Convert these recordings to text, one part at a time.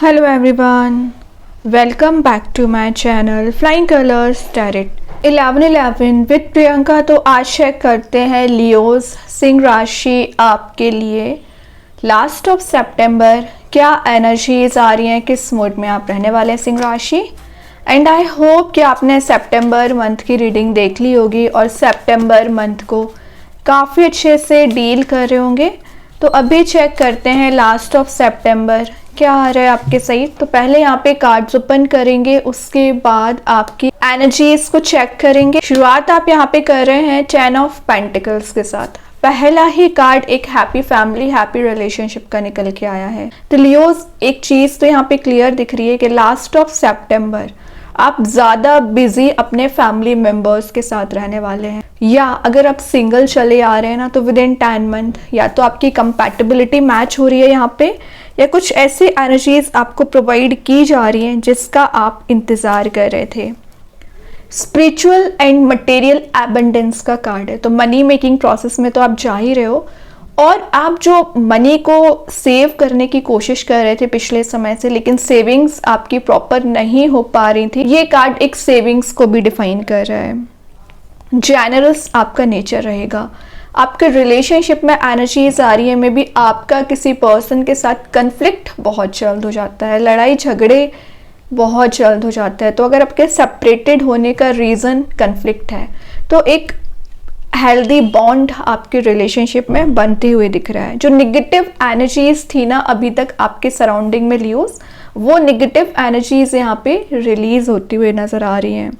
Hello everyone, welcome back to my channel flying colours tarot 11/11 with Priyanka. तो आज check करते हैं लियोज सिंह राशि आपके लिए लास्ट ऑफ सितंबर क्या एनर्जीज आ रही हैं, किस मूड में आप रहने वाले हैं सिंह राशि। एंड आई होप कि आपने सितंबर मंथ की रीडिंग देख ली होगी और सितंबर मंथ को काफ़ी अच्छे से डील कर रहे होंगे। तो अभी चेक करते हैं लास्ट ऑफ सितंबर क्या आ रहा है आपके सही। तो पहले यहाँ पे कार्ड्स ओपन करेंगे, उसके बाद आपकी एनर्जीज को चेक करेंगे। शुरुआत आप यहाँ पे कर रहे हैं 10 ऑफ पेंटिकल्स के साथ। पहला ही कार्ड एक हैप्पी फैमिली हैप्पी रिलेशनशिप का निकल के आया है। तो लियोज एक चीज तो यहाँ पे क्लियर दिख रही है कि लास्ट ऑफ सितंबर आप ज़्यादा बिजी अपने फैमिली मेंबर्स के साथ रहने वाले हैं, या अगर आप सिंगल चले आ रहे हैं ना तो विद इन 10 मंथ या तो आपकी कंपैटिबिलिटी मैच हो रही है यहाँ पे, या कुछ ऐसी एनर्जीज आपको प्रोवाइड की जा रही हैं जिसका आप इंतज़ार कर रहे थे। स्पिरिचुअल एंड मटेरियल एबंडेंस का कार्ड है, तो मनी मेकिंग प्रोसेस में तो आप जा ही रहे हो और आप जो मनी को सेव करने की कोशिश कर रहे थे पिछले समय से, लेकिन सेविंग्स आपकी प्रॉपर नहीं हो पा रही थी। ये कार्ड एक सेविंग्स को भी डिफाइन कर रहा है। जेनरस आपका नेचर रहेगा। आपके रिलेशनशिप में एनर्जीज आ रही है, मे बी आपका किसी पर्सन के साथ कन्फ्लिक्ट बहुत जल्द हो जाता है, लड़ाई झगड़े बहुत जल्द हो जाता है। तो अगर आपके सेपरेटेड होने का रीज़न कन्फ्लिक्ट है तो एक हेल्दी बॉन्ड आपके रिलेशनशिप में बनते हुए दिख रहा है। जो निगेटिव एनर्जीज थी ना अभी तक आपके सराउंडिंग में लियोस, वो निगेटिव एनर्जीज यहाँ पे रिलीज होती हुई नज़र आ रही हैं।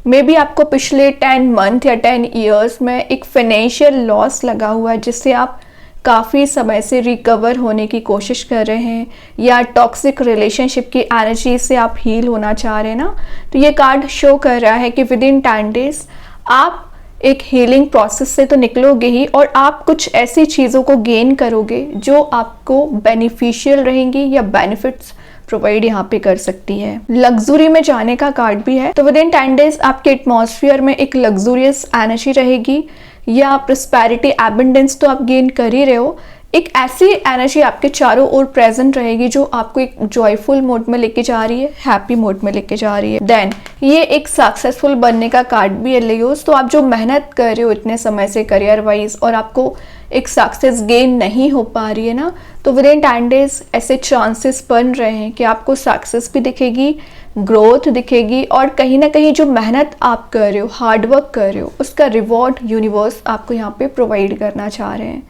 मे बी आपको पिछले 10 मंथ या 10 ईयर्स में एक फाइनेंशियल लॉस लगा हुआ है जिससे आप काफ़ी समय से रिकवर होने की कोशिश कर रहे हैं, या टॉक्सिक रिलेशनशिप की एनर्जी से आप हील होना चाह रहे हैं ना। तो ये कार्ड शो कर रहा है कि विद इन 10 डेज आप एक हीलिंग प्रोसेस से तो निकलोगे ही, और आप कुछ ऐसी चीज़ों को गेन करोगे जो आपको बेनिफिशियल रहेंगी या बेनिफिट्स प्रोवाइड यहाँ पे कर सकती है। लग्जरी में जाने का कार्ड भी है, तो विद इन 10 डेज आपके एटमॉस्फेयर में एक लग्जूरियस एनर्जी रहेगी, या प्रॉस्पेरिटी एबंडेंस तो आप गेन कर ही रहे हो। एक ऐसी एनर्जी आपके चारों ओर प्रेजेंट रहेगी जो आपको एक जॉयफुल मोड में लेके जा रही है, हैप्पी मोड में लेके जा रही है। देन ये एक सक्सेसफुल बनने का कार्ड भी है लियोस। तो आप जो मेहनत कर रहे हो इतने समय से करियर वाइज और आपको एक सक्सेस गेन नहीं हो पा रही है ना, तो विद इन 10 डेज ऐसे चांसेस बन रहे हैं कि आपको सक्सेस भी दिखेगी, ग्रोथ दिखेगी, और कहीं ना कहीं जो मेहनत आप कर रहे हो, हार्डवर्क कर रहे हो, उसका रिवॉर्ड यूनिवर्स आपको यहाँ पे प्रोवाइड करना चाह रहे हैं।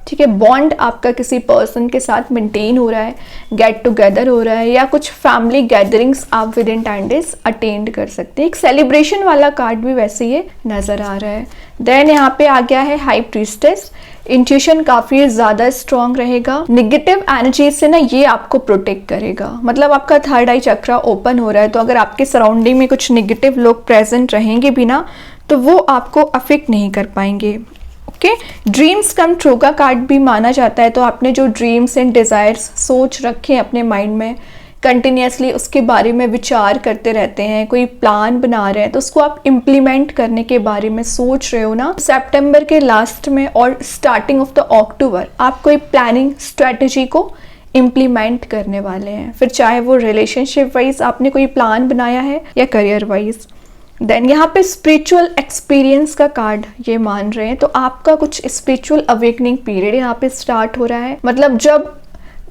ठीक है, बॉन्ड आपका किसी पर्सन के साथ मेंटेन हो रहा है, गेट टुगेदर हो रहा है, या कुछ फैमिली गैदरिंग्स आप विद इन 10 डेज अटेंड कर सकते हैं। एक सेलिब्रेशन वाला कार्ड भी वैसे ये नज़र आ रहा है। देन यहाँ पे आ गया है हाई प्रीस्टेस। इंट्यूशन काफ़ी ज़्यादा स्ट्रॉन्ग रहेगा। निगेटिव एनर्जी से ना ये आपको प्रोटेक्ट करेगा, मतलब आपका थर्ड आई चक्रा ओपन हो रहा है, तो अगर आपके सराउंडिंग में कुछ निगेटिव लोग प्रेजेंट रहेंगे भी ना तो वो आपको अफेक्ट नहीं कर पाएंगे। ओके, ड्रीम्स कम ट्रू का कार्ड भी माना जाता है। तो आपने जो ड्रीम्स एंड डिज़ायर्स सोच रखे हैं अपने माइंड में, कंटिन्यूसली उसके बारे में विचार करते रहते हैं, कोई प्लान बना रहे हैं तो उसको आप इम्प्लीमेंट करने के बारे में सोच रहे हो ना, सितंबर के लास्ट में और स्टार्टिंग ऑफ द अक्टूबर आप कोई प्लानिंग स्ट्रेटजी को इम्प्लीमेंट करने वाले हैं, फिर चाहे वो रिलेशनशिप वाइज आपने कोई प्लान बनाया है या करियर वाइज। देन यहाँ पे स्पिरिचुअल एक्सपीरियंस का कार्ड ये मान रहे हैं, तो आपका कुछ स्पिरिचुअल अवेकनिंग पीरियड यहाँ पे स्टार्ट हो रहा है। मतलब जब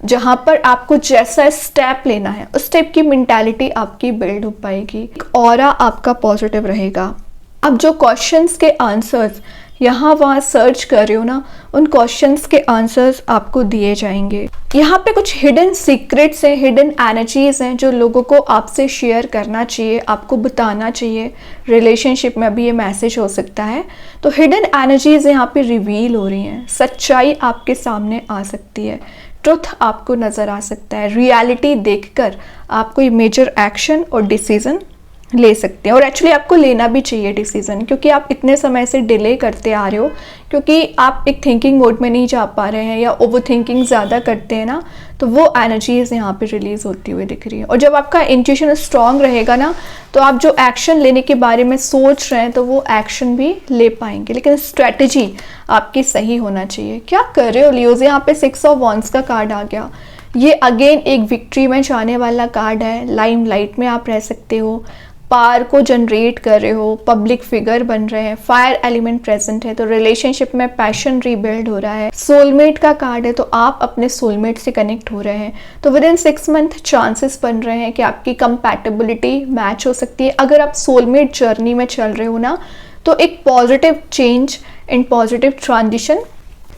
जहाँ पर आपको जैसा स्टेप लेना है उस टाइप की मेंटालिटी आपकी बिल्ड हो पाएगी, ऑरा आपका पॉजिटिव रहेगा। अब जो क्वेश्चंस के आंसर्स यहाँ वहाँ सर्च कर रहे हो ना, उन क्वेश्चंस के आंसर्स आपको दिए जाएंगे। यहाँ पे कुछ हिडन सीक्रेट्स हैं, हिडन एनर्जीज हैं जो लोगों को आपसे शेयर करना चाहिए, आपको बताना चाहिए। रिलेशनशिप में भी ये मैसेज हो सकता है। तो हिडन एनर्जीज यहाँ पे रिवील हो रही हैं, सच्चाई आपके सामने आ सकती है, ट्रुथ आपको नज़र आ सकता है। रियलिटी देखकर आप कोई मेजर एक्शन और डिसीजन ले सकते हैं, और एक्चुअली आपको लेना भी चाहिए डिसीजन, क्योंकि आप इतने समय से डिले करते आ रहे हो, क्योंकि आप एक थिंकिंग मोड में नहीं जा पा रहे हैं या ओवर थिंकिंग ज़्यादा करते हैं ना, तो वो एनर्जीज यहाँ पे रिलीज होती हुई दिख रही है। और जब आपका इंट्यूशन स्ट्रांग रहेगा ना, तो आप जो एक्शन लेने के बारे में सोच रहे हैं तो वो एक्शन भी ले पाएंगे, लेकिन स्ट्रेटजी आपकी सही होना चाहिए। क्या कर रहे हो लियोज, यहाँ पे 6 ऑफ वॉन्ड्स का कार्ड आ गया। ये अगेन एक विक्ट्री में जाने वाला कार्ड है। लाइमलाइट में आप रह सकते हो, पावर को जनरेट कर रहे हो, पब्लिक फिगर बन रहे हैं, फायर एलिमेंट प्रेजेंट है तो रिलेशनशिप में पैशन रीबिल्ड हो रहा है। सोलमेट का कार्ड है तो आप अपने सोलमेट से कनेक्ट हो रहे हैं। तो विद इन 6 मंथ चांसेस बन रहे हैं कि आपकी कंपैटिबिलिटी मैच हो सकती है। अगर आप सोलमेट जर्नी में चल रहे हो ना, तो एक positive change and positive transition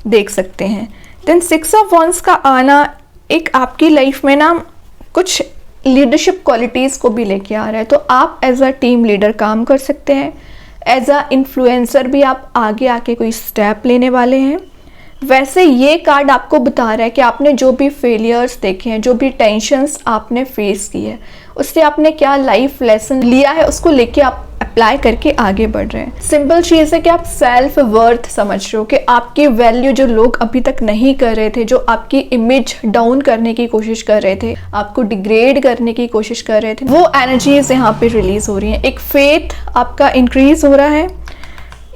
देख सकते हैं। देन 6 ऑफ वंस का आना एक आपकी लाइफ में ना कुछ लीडरशिप क्वालिटीज़ को भी लेके आ रहा है। तो आप एज अ टीम लीडर काम कर सकते हैं, एज अ इन्फ्लुएंसर भी आप आगे आके कोई स्टेप लेने वाले हैं। वैसे ये कार्ड आपको बता रहा है कि आपने जो भी फेलियर्स देखे हैं, जो भी टेंशन्स आपने फेस की है, उससे आपने क्या लाइफ लेसन लिया है, उसको लेके आप अप्लाई करके आगे बढ़ रहे हैं। सिंपल चीज़ है कि आप सेल्फ वर्थ समझ रहे हो कि आपकी वैल्यू जो लोग अभी तक नहीं कर रहे थे, जो आपकी इमेज डाउन करने की कोशिश कर रहे थे, आपको डिग्रेड करने की कोशिश कर रहे थे, वो एनर्जीज यहाँ पे रिलीज हो रही हैं। एक फेथ आपका इंक्रीज हो रहा है।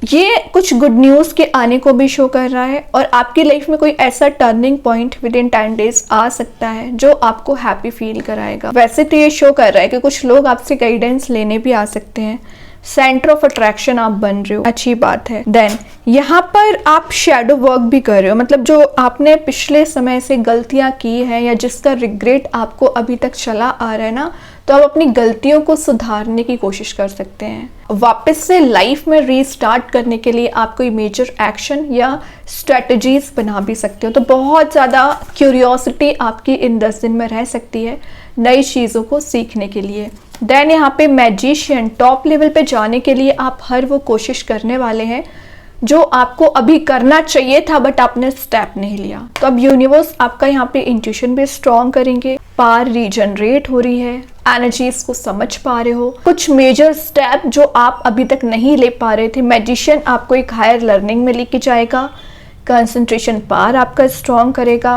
ये कुछ गुड न्यूज़ के आने को भी शो कर रहा है और आपकी लाइफ में कोई ऐसा turning point within 10 days आ सकता है जो आपको हैप्पी फील कराएगा। वैसे तो ये शो कर रहा है कि कुछ लोग आपसे गाइडेंस लेने भी आ सकते हैं। सेंटर ऑफ अट्रैक्शन आप बन रहे हो, अच्छी बात है। देन यहाँ पर आप शेडो वर्क भी कर रहे हो, मतलब जो आपने पिछले समय से गलतियाँ की है या जिसका रिग्रेट आपको अभी तक चला आ रहा है ना, तो आप अपनी गलतियों को सुधारने की कोशिश कर सकते हैं। वापस से लाइफ में रीस्टार्ट करने के लिए आप कोई मेजर एक्शन या स्ट्रेटजीज बना भी सकते हो। तो बहुत ज़्यादा क्यूरियोसिटी आपकी इन 10 दिन में रह सकती है नई चीज़ों को सीखने के लिए। देन यहाँ पे मैजिशियन, टॉप लेवल पे जाने के लिए आप हर वो कोशिश करने वाले हैं जो आपको अभी करना चाहिए था बट आपने स्टेप नहीं लिया। तो अब यूनिवर्स आपका यहाँ पे इंट्यूशन भी स्ट्रॉन्ग करेंगे, पावर रीजनरेट हो रही है, एनर्जीज को समझ पा रहे हो, कुछ मेजर स्टेप जो आप अभी तक नहीं ले पा रहे थे, मैजिशियन आपको एक हायर लर्निंग में लेके जाएगा, कंसंट्रेशन पावर आपका स्ट्रॉन्ग करेगा।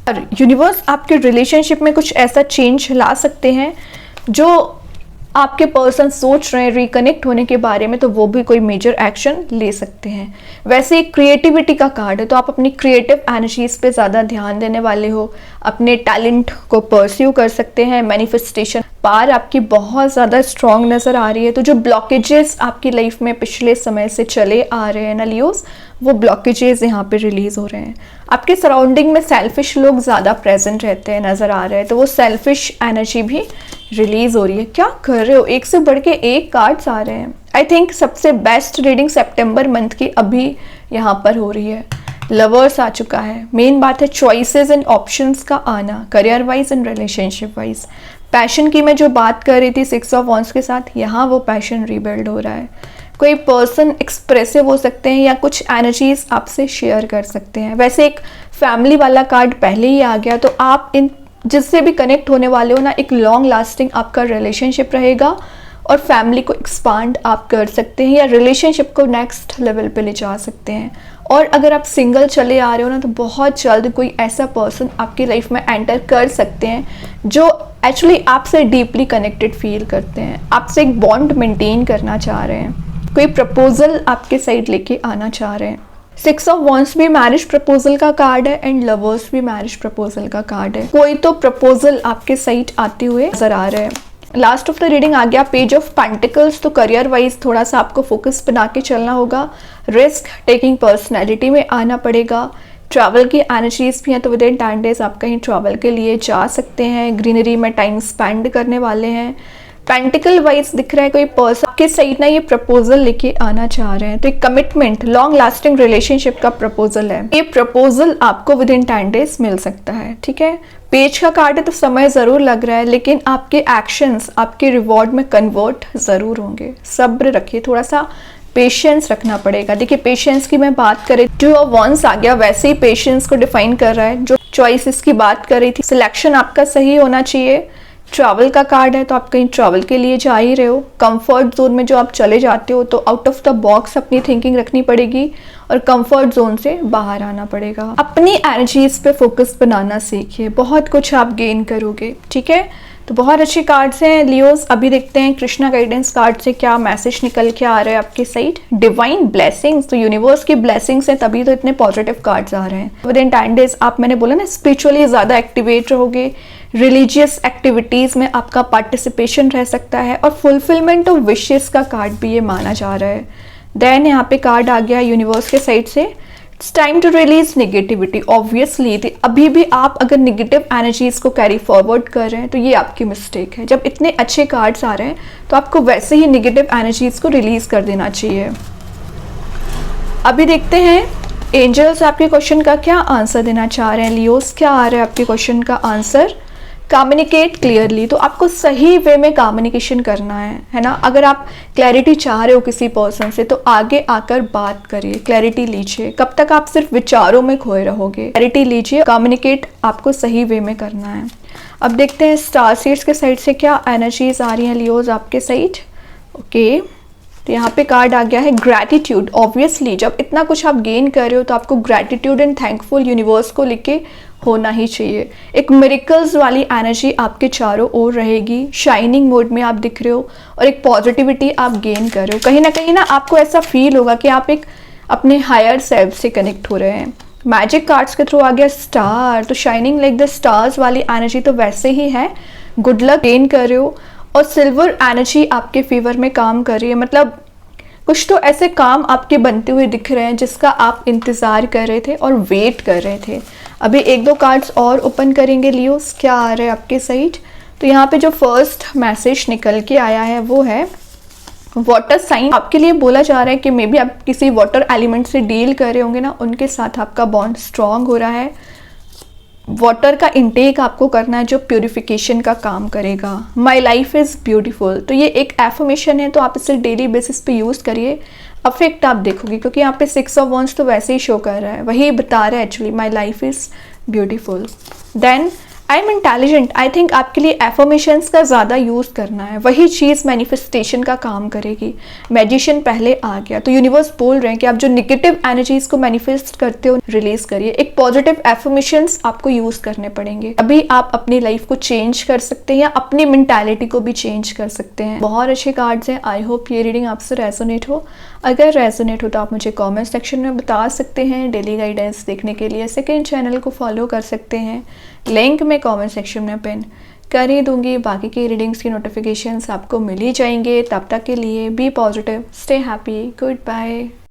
और यूनिवर्स आपके रिलेशनशिप में कुछ ऐसा चेंज ला सकते हैं जो आपके पर्सन सोच रहे हैं रिकनेक्ट होने के बारे में, तो वो भी कोई मेजर एक्शन ले सकते हैं। वैसे एक क्रिएटिविटी का कार्ड है तो आप अपनी क्रिएटिव एनर्जीज पे ज़्यादा ध्यान देने वाले हो, अपने टैलेंट को परस्यू कर सकते हैं। मैनिफेस्टेशन पावर आपकी बहुत ज़्यादा स्ट्रॉन्ग नज़र आ रही है। तो जो ब्लॉकेजेस आपकी लाइफ में पिछले समय से चले आ रहे हैं ना लियोस, वो ब्लॉकेजेस यहाँ पे रिलीज हो रहे हैं। आपके सराउंडिंग में सेल्फिश लोग ज़्यादा प्रेजेंट रहते हैं, नज़र आ रहे हैं, तो वो सेल्फिश एनर्जी भी रिलीज हो रही है। क्या कर रहे हो, एक से बढ़ के एक कार्ड्स आ रहे हैं। आई थिंक सबसे बेस्ट रीडिंग सितंबर मंथ की अभी यहाँ पर हो रही है। लवर्स आ चुका है। मेन बात है चॉइसेस एंड ऑप्शंस का आना, career wise and relationship wise. Passion की मैं जो बात कर रही थी 6 ऑफ वॉन्ड्स के साथ, यहाँ वो पैशन रीबिल्ड हो रहा है। कोई पर्सन एक्सप्रेसिव हो सकते हैं या कुछ एनर्जीज आपसे शेयर कर सकते हैं। वैसे एक फैमिली वाला कार्ड पहले ही आ गया, तो आप इन जिससे भी कनेक्ट होने वाले हो ना, एक लॉन्ग लास्टिंग आपका रिलेशनशिप रहेगा और फैमिली को एक्सपांड आप कर सकते हैं या रिलेशनशिप को नेक्स्ट लेवल पे ले जा सकते हैं। और अगर आप सिंगल चले आ रहे हो ना, तो बहुत जल्द कोई ऐसा पर्सन आपकी लाइफ में एंटर कर सकते हैं जो एक्चुअली आपसे डीपली कनेक्टेड फील करते हैं, आपसे एक बॉन्ड मेंटेन करना चाह रहे हैं, कोई प्रपोजल आपके साइड लेके आना चाह रहे हैं। 6 ऑफ वॉन्ड्स भी मैरिज प्रपोजल का कार्ड है एंड लवर्स भी मैरिज प्रपोजल का कार्ड है। कोई तो प्रपोजल आपके साइड आते हुए नजर आ रहे हैं। लास्ट ऑफ द रीडिंग आ गया पेज ऑफ पेंटिकल्स। तो करियर वाइज थोड़ा सा आपको फोकस बना के चलना होगा, रिस्क टेकिंग पर्सनैलिटी में आना पड़ेगा। ट्रैवल की एनर्जीज भी हैं, तो विद इन 10 डेज आप कहीं ट्रैवल के लिए जा सकते हैं, ग्रीनरी में टाइम स्पेंड करने वाले हैं। पेंटिकल वाइज दिख रहा है कोई पर्सन आपके साइड ना ये प्रपोजल लेके आना चाह रहे हैं, तो एक कमिटमेंट, लॉन्ग लास्टिंग रिलेशनशिप का प्रपोजल है। ये प्रपोजल आपको विद इन 10 डेज मिल सकता है। ठीक है, पेज का कार्ड है तो समय ज़रूर लग रहा है, लेकिन आपके एक्शंस आपके रिवॉर्ड में कन्वर्ट ज़रूर होंगे। सब्र रखिए, थोड़ा सा पेशेंस रखना पड़ेगा। देखिए पेशेंस की मैं बात करें, 2 ऑफ वॉन्ड्स आ गया, वैसे ही पेशेंस को डिफाइन कर रहा है। जो चॉइसेस की बात कर रही थी, सिलेक्शन आपका सही होना चाहिए। ट्रैवल का कार्ड है तो आप कहीं ट्रैवल के लिए जा ही रहे हो। कंफर्ट जोन में जो आप चले जाते हो, तो आउट ऑफ द बॉक्स अपनी थिंकिंग रखनी पड़ेगी और कंफर्ट जोन से बाहर आना पड़ेगा। अपनी एनर्जीज पे फोकस बनाना सीखिए, बहुत कुछ आप गेन करोगे। ठीक है, तो बहुत अच्छी कार्ड्स हैं लियोस। अभी देखते हैं कृष्णा गाइडेंस कार्ड से क्या मैसेज निकल के आ रहा है आपके साइड। डिवाइन ब्लेसिंग्स, तो यूनिवर्स की ब्लेसिंग्स हैं, तभी तो इतने पॉजिटिव कार्ड्स आ रहे हैं। विद इन 10 डेज आप, मैंने बोला ना, स्पिरिचुअली ज़्यादा एक्टिवेट रहोगे, रिलीजियस एक्टिविटीज़ में आपका पार्टिसिपेशन रह सकता है, और फुलफिलमेंट ऑफ विशेस का कार्ड भी ये माना जा रहा है। देन यहाँ पे कार्ड आ गया यूनिवर्स के साइड से, it's time to release negativity. Obviously अभी भी आप अगर नेगेटिव एनर्जीज को कैरी फॉरवर्ड कर रहे हैं तो ये आपकी मिस्टेक है। जब इतने अच्छे कार्ड्स आ रहे हैं तो आपको वैसे ही नेगेटिव एनर्जीज को रिलीज कर देना चाहिए। अभी देखते हैं एंजल्स आपके क्वेश्चन का क्या आंसर देना चाह रहे हैं। लियोस, क्या आ रहा है आपके क्वेश्चन का आंसर? कम्युनिकेट क्लियरली, तो आपको सही वे में कम्युनिकेशन करना है ना। अगर आप क्लैरिटी चाह रहे हो किसी पर्सन से तो आगे आकर बात करिए, क्लैरिटी लीजिए। कब तक आप सिर्फ विचारों में खोए रहोगे? क्लैरिटी लीजिए, कम्युनिकेट आपको सही वे में करना है। अब देखते हैं स्टार सीड्स के साइड से क्या एनर्जीज आ रही हैं लियोज आपके साइड। ओके, तो यहाँ पे कार्ड आ गया है ग्रैटिट्यूड। ऑब्वियसली जब इतना कुछ आप गेन कर रहे हो तो आपको ग्रैटिट्यूड एंड थैंकफुल यूनिवर्स को लेके होना ही चाहिए। एक मिरेकल्स वाली एनर्जी आपके चारों ओर रहेगी, शाइनिंग मोड में आप दिख रहे हो और एक पॉजिटिविटी आप गेन कर रहे हो। कहीं ना आपको ऐसा फील होगा कि आप एक अपने हायर सेल्फ से कनेक्ट हो रहे हैं। मैजिक कार्ड्स के थ्रू आ गया स्टार, तो शाइनिंग लाइक द स्टार्स वाली एनर्जी तो वैसे ही है, गुड लक गेन कर रहे हो। और सिल्वर एनर्जी आपके फेवर में काम कर रही है, मतलब कुछ तो ऐसे काम आपके बनते हुए दिख रहे हैं जिसका आप इंतज़ार कर रहे थे और वेट कर रहे थे। अभी एक दो कार्ड्स और ओपन करेंगे लियोस, क्या आ रहा है आपके साइड। तो यहाँ पे जो फर्स्ट मैसेज निकल के आया है वो है वाटर साइन। आपके लिए बोला जा रहा है कि मे बी आप किसी वाटर एलिमेंट से डील कर रहे होंगे ना, उनके साथ आपका बॉन्ड स्ट्रांग हो रहा है। वाटर का इंटेक आपको करना है जो प्यूरिफिकेशन का काम करेगा। माई लाइफ इज़ ब्यूटीफुल, तो ये एक एफर्मेशन है, तो आप इसे डेली बेसिस पे यूज़ करिए। अफेक्ट आप देखोगे क्योंकि यहाँ पे 6 ऑफ वंस तो वैसे ही शो कर रहा है, वही बता रहा है actually, my life is beautiful. Then I am intelligent, I think आपके लिए एफर्मेशंस का ज़्यादा यूज़ करना है, वही चीज़ मैनिफेस्टेशन का काम करेगी। मैजिशियन पहले आ गया, तो यूनिवर्स बोल रहे हैं कि आप जो नेगेटिव एनर्जीज को मैनिफेस्ट करते हो रिलीज करिए। एक पॉजिटिव एफर्मेशंस आपको यूज़ करने पड़ेंगे, अभी आप अपनी लाइफ को चेंज कर सकते हैं या अपनी मेंटालिटी को भी चेंज कर सकते हैं। बहुत अच्छे कार्ड्स हैं, आई होप ये रीडिंग आपसे रेजोनेट हो। अगर रेजोनेट हो तो आप मुझे कॉमेंट सेक्शन में बता सकते हैं। डेली गाइडेंस देखने के लिए सेकेंड चैनल को फॉलो कर सकते हैं, लिंक मैं कमेंट सेक्शन में पिन कर ही दूंगी। बाकी की रीडिंग्स की नोटिफिकेशंस आपको मिल ही जाएंगे। तब तक के लिए be positive, stay happy, good bye.